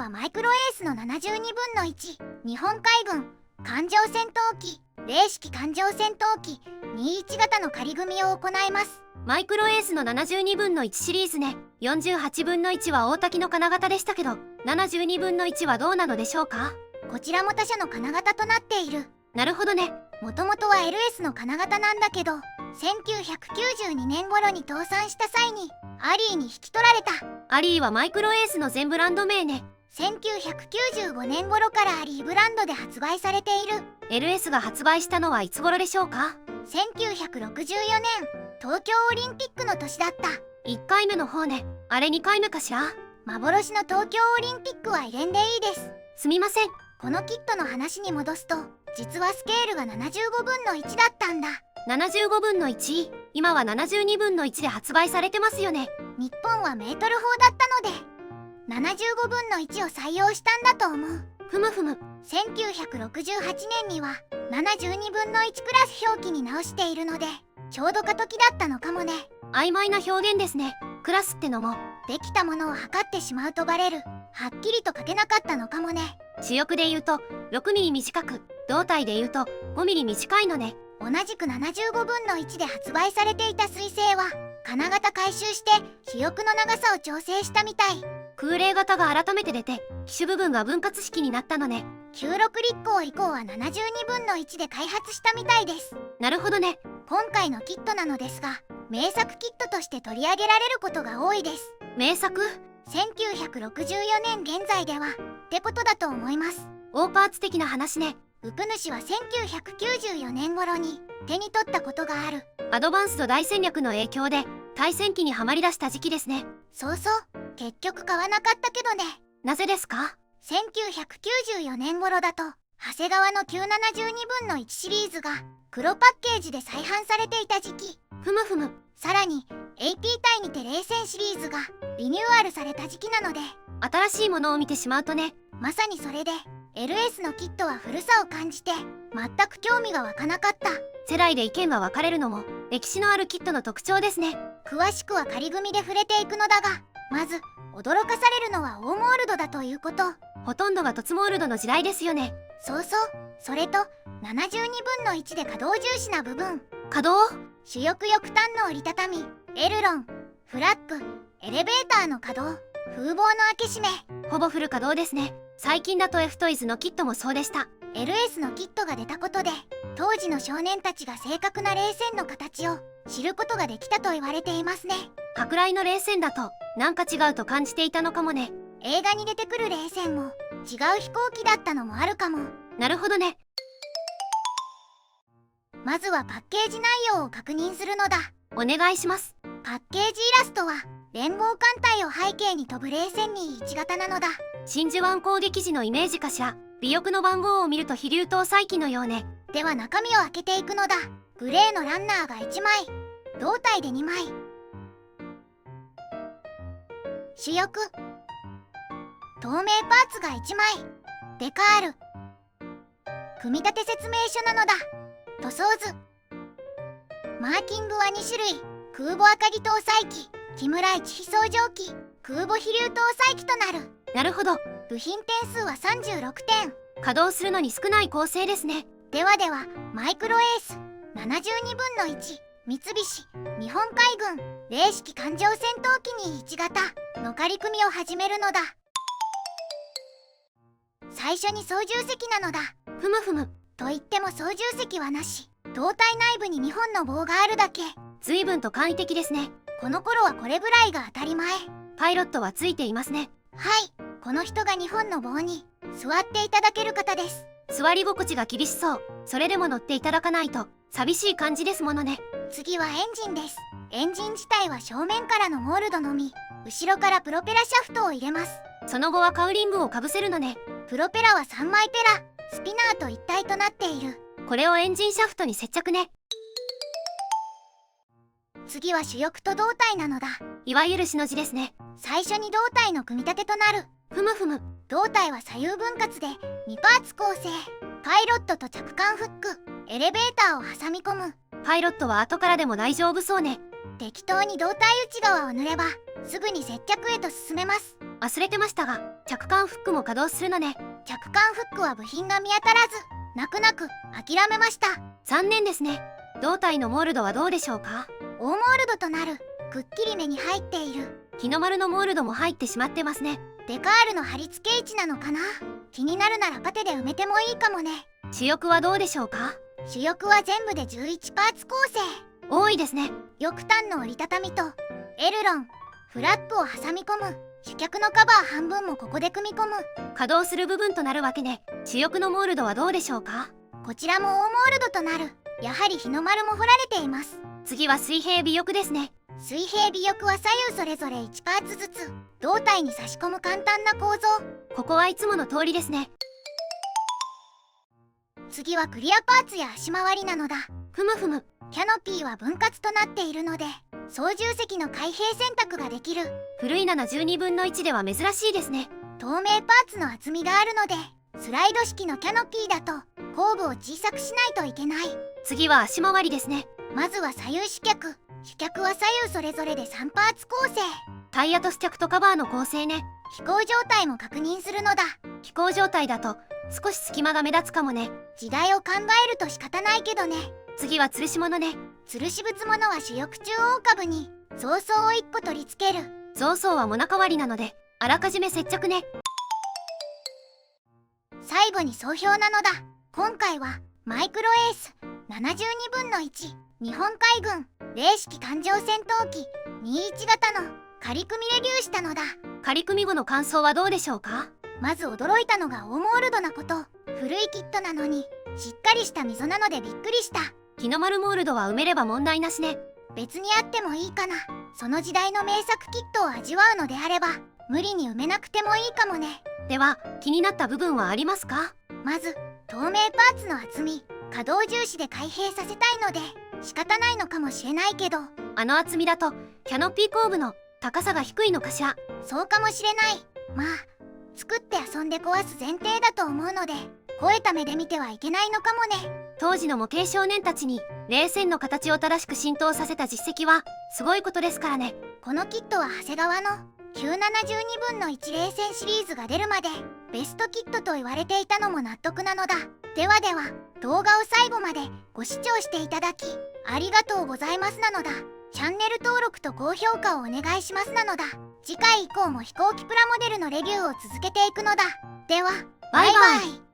はマイクロエースの72分の1日本海軍艦上戦闘機零式艦上戦闘機21型の仮組みを行います。マイクロエースの72分の1シリーズね。48分の1は大滝の金型でしたけど、72分の1はどうなのでしょうか？こちらも他社の金型となっている。なるほどね。もともとは LS の金型なんだけど、1992年頃に倒産した際にアリーに引き取られた。アリーはマイクロエースの全ブランド名ね。1995年頃からアリーブランドで発売されている。 LS が発売したのはいつ頃でしょうか？1964年東京オリンピックの年だった。1回目の方ね。あれ2回目かしら？幻の東京オリンピックは入れんでいいです。すみません。このキットの話に戻すと、実はスケールが75分の1だったんだ。75分の1、今は72分の1で発売されてますよね。日本はメートル砲だったので75分の1を採用したんだと思う。ふむふむ。1968年には72分の1クラス表記に直しているので、ちょうど過渡期だったのかもね。曖昧な表現ですね。クラスってのもできたものを測ってしまうとバレる。はっきりと書けなかったのかもね。主翼で言うと6ミリ短く、胴体で言うと5ミリ短いのね。同じく75分の1で発売されていた彗星は金型回収して主翼の長さを調整したみたい。空冷型が改めて出て機種部分が分割式になったのね。96立候以降は72分の1で開発したみたいです。なるほどね。今回のキットなのですが、名作キットとして取り上げられることが多いです。名作？1964年現在ではってことだと思います。大パーツ的な話ね。ウプ主は1994年頃に手に取ったことがある。アドバンスト大戦略の影響で対戦機にはまり出した時期ですね。そうそう、結局買わなかったけどね。なぜですか？1994年頃だと長谷川の972分の1シリーズが黒パッケージで再販されていた時期。ふむふむ。さらに AP 対にて冷戦シリーズがリニューアルされた時期なので、新しいものを見てしまうとね。まさにそれで LS のキットは古さを感じて全く興味が湧かなかった。世代で意見が分かれるのも歴史のあるキットの特徴ですね。詳しくは仮組みで触れていくのだが、まず驚かされるのはオーモールドだということ。ほとんどがトツモールドの時代ですよね。そうそう、それと72分の1で可動重視な部分。可動？主翼翼端の折りたたみ、エルロン、フラッグ、エレベーターの可動、風防の開け閉め。ほぼフル稼働ですね。最近だと F トイズのキットもそうでした。 LS のキットが出たことで、当時の少年たちが正確な冷戦の形を知ることができたと言われていますね。舶来の冷戦だとなんか違うと感じていたのかもね。映画に出てくる冷戦も違う飛行機だったのもあるかも。なるほどね。まずはパッケージ内容を確認するのだ。お願いします。パッケージイラストは連合艦隊を背景に飛ぶ冷戦に1型なのだ。真珠湾攻撃時のイメージかしら。尾翼の番号を見ると飛竜搭載機のようね。では中身を開けていくのだ。グレーのランナーが1枚、胴体で2枚、主翼、透明パーツが1枚、デカール。組み立て説明書なのだ。塗装図。マーキングは2種類。空母赤城搭載機、木村一飛送場機、空母飛竜搭載機となる。なるほど。部品点数は36点。稼働するのに少ない構成ですね。ではマイクロエース72分の1三菱日本海軍零式艦上戦闘機に1型の仮組みを始めるのだ。最初に操縦席なのだ。ふむふむ。と言っても操縦席はなし。胴体内部に2本の棒があるだけ。随分と簡易的ですね。この頃はこれぐらいが当たり前。パイロットはついていますね。はい、この人が2本の棒に座っていただける方です。座り心地が厳しそう。それでも乗っていただかないと寂しい感じですものね。次はエンジンです。エンジン自体は正面からのモールドのみ。後ろからプロペラシャフトを入れます。その後はカウリングをかぶせるのね。プロペラは3枚ペラ、スピナーと一体となっている。これをエンジンシャフトに接着ね。次は主翼と胴体なのだ。いわゆるしの字ですね。最初に胴体の組み立てとなる。ふむふむ。胴体は左右分割で2パーツ構成。パイロットと着艦フック、エレベーターを挟み込む。パイロットは後からでも大丈夫そうね。適当に胴体内側を塗ればすぐに接着へと進めます。忘れてましたが、着艦フックも稼働するのね。着艦フックは部品が見当たらず、泣く泣く諦めました。残念ですね。胴体のモールドはどうでしょうか？大モールドとなる。くっきり目に入っている。日の丸のモールドも入ってしまってますね。デカールの貼り付け位置なのかな。気になるならパテで埋めてもいいかもね。主翼はどうでしょうか？主翼は全部で11パーツ構成。多いですね。翼端の折りたたみとエルロン、フラップを挟み込む。主脚のカバー半分もここで組み込む。稼働する部分となるわけね。主翼のモールドはどうでしょうか？こちらも大モールドとなる。やはり日の丸も彫られています。次は水平尾翼ですね。水平尾翼は左右それぞれ1パーツずつ胴体に差し込む簡単な構造。ここはいつもの通りですね。次はクリアパーツや足回りなのだ。ふむふむ。キャノピーは分割となっているので操縦席の開閉選択ができる。古い72分の1では珍しいですね。透明パーツの厚みがあるのでスライド式のキャノピーだと後部を小さくしないといけない。次は足回りですね。まずは左右主脚。主脚は左右それぞれで3パーツ構成。タイヤとス脚とカバーの構成ね。飛行状態も確認するのだ。飛行状態だと少し隙間が目立つかもね。時代を考えると仕方ないけどね。次は吊るし物ね。吊るし物ものは主翼中央下部に増装を1個取り付ける。増装はモナ代わりなのであらかじめ接着ね。最後に総評なのだ。今回はマイクロエース72分の1日本海軍零式艦上戦闘機21型の仮組みレビューしたのだ。仮組み後の感想はどうでしょうか？まず驚いたのが大モールドなこと。古いキットなのにしっかりした溝なのでびっくりした。日の丸モールドは埋めれば問題なしね。別にあってもいいかな。その時代の名作キットを味わうのであれば無理に埋めなくてもいいかもね。では気になった部分はありますか？まず透明パーツの厚み。可動重視で開閉させたいので仕方ないのかもしれないけど、あの厚みだとキャノピー後部の高さが低いのかしら。そうかもしれない。まあ作って遊んで壊す前提だと思うので肥えた目で見てはいけないのかもね。当時の模型少年たちに冷戦の形を正しく浸透させた実績はすごいことですからね。このキットは長谷川の972分の1冷戦シリーズが出るまでベストキットと言われていたのも納得なのだ。ではでは動画を最後までご視聴していただきありがとうございますなのだ。チャンネル登録と高評価をお願いしますなのだ。次回以降も飛行機プラモデルのレビューを続けていくのだ。ではバイバイ。